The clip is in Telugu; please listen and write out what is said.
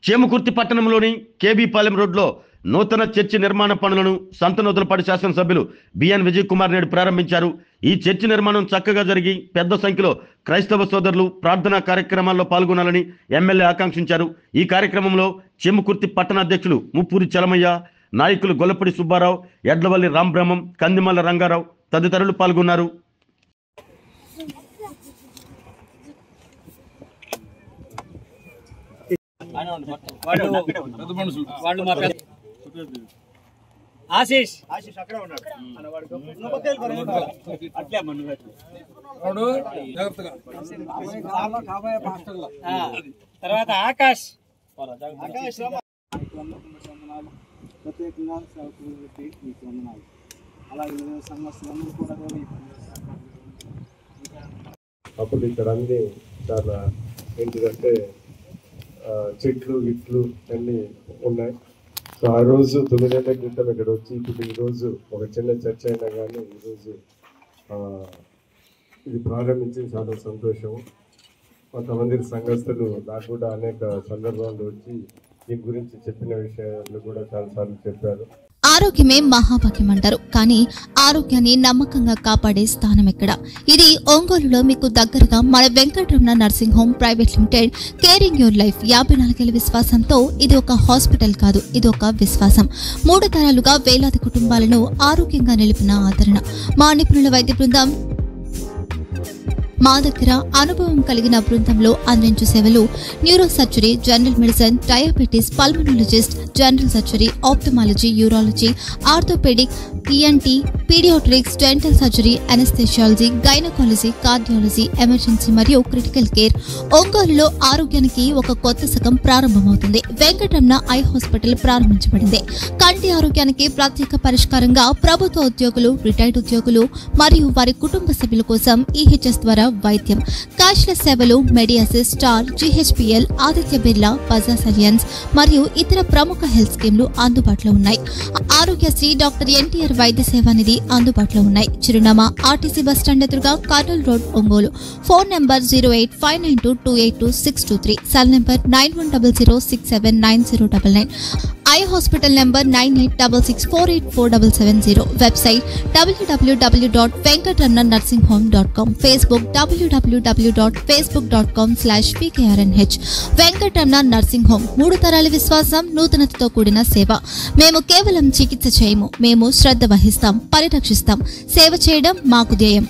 చేమకుర్తి పట్టణంలోని కేబీపాలెం రోడ్లో నూతన చర్చి నిర్మాణ పనులను సంతనూతలపాటి శాసనసభ్యులు బిఎన్ విజయ్ కుమార్ నేడు ప్రారంభించారు. ఈ చర్చి నిర్మాణం చక్కగా జరిగి పెద్ద సంఖ్యలో క్రైస్తవ సోదరులు ప్రార్థనా కార్యక్రమాల్లో పాల్గొనాలని ఎమ్మెల్యే ఆకాంక్షించారు. ఈ కార్యక్రమంలో చేమకుర్తి పట్టణ అధ్యక్షులు ముప్పూరి చలమయ్య, నాయకులు గొల్లపూడి సుబ్బారావు, ఎడ్లవల్లి రాంబ్రహ్మం, కందిమల్ల రంగారావు తదితరులు పాల్గొన్నారు. ఆశీష్ తర్వాత ఆకాష్ ప్రత్యేకంగా అలాగే సంవత్సరాలు కూడా అప్పుడు ఇక్కడ అన్ని చాలా ఏంటిదంటే చెట్లు గిట్లు అన్నీ ఉన్నాయి. సో ఆ రోజు 9 ఏళ్ల క్రితం ఇక్కడ వచ్చి ఇప్పుడు ఈరోజు ఒక చిన్న చర్చ అయినా కానీ ఈరోజు ఇది ప్రారంభించి చాలా సంతోషం. కొంతమంది సంఘస్థులు నాకు కూడా అనేక సందర్భాల్లో వచ్చి దీని గురించి చెప్పిన విషయాలు కూడా చాలాసార్లు చెప్పారు. ఆరోగ్యమే మహాభాగ్యం అంటారు, కానీ ఆరోగ్యాన్ని నమ్మకంగా కాపాడే స్థానం ఎక్కడ? ఇది ఒంగోలులో మీకు దగ్గరగా మన Venkataramana nursing home private limited. Caring your life 54 ఏళ్ల విశ్వాసంతో ఇది ఒక హాస్పిటల్ కాదు, ఇది ఒక విశ్వాసం. 3 తరాలుగా వేలాది కుటుంబాలను ఆరోగ్యంగా నిలిపిన ఆదరణ. మా నిపుణుల వైద్య బృందం మా దగ్గర అనుభవం కలిగిన బృందంలో అందించే సేవలు neuro surgery, general medicine, diabetes, pulmonologist, general surgery, ophthalmology, urology, orthopaedic, ENT, paediatrics, dental surgery, anaesthesiology, gynaecology, cardiology, emergency మరియు క్రిటికల్ కేర్. ఒంగోలులో ఆరోగ్యానికి ఒక కొత్త శకం ప్రారంభమవుతుంది. వెంకటరమణ ఐ హాస్పిటల్ ప్రారంభించబడింది. కంటి ఆరోగ్యానికి ప్రత్యేక పరిష్కారంగా ప్రభుత్వ ఉద్యోగులు, రిటైర్డ్ ఉద్యోగులు మరియు వారి కుటుంబ సభ్యుల కోసం ఈహెచ్ఎస్ ద్వారా వైద్యం, క్యాష్లెస్ సేవలు, మెడియాసిస్, స్టార్, జీహెచ్పీఎల్, ఆదిత్య బిర్లా, బజాజ్ అలియన్స్ మరియు ఇతర ప్రముఖ హెల్త్ స్కీమ్లు అందుబాటులో ఉన్నాయి. ఆరోగ్యశ్రీ, డాక్టర్ ఎన్టీఆర్ వైద్య సేవా నిధి అందుబాటులో ఉన్నాయి. చిరునామా ఆర్టీసీ బస్టాండ్ ఎదురుగా, Kurnool road, Ongole. Phone number 08592282623, cell number 9100679099, eye hospital number 9866484770, website www.venkatramanarsinghome.com, Facebook www.facebook.com/pkrnh. Venkataramana nursing home, 3 తరాల విశ్వాసం, నూతనతతో కూడిన సేవ. మేము కేవలం చికిత్స చేయము, మేము శ్రద్ధ వహిస్తాం, పరిరక్షిస్తాం. సేవ చేయడం మాకు ధ్యేయం.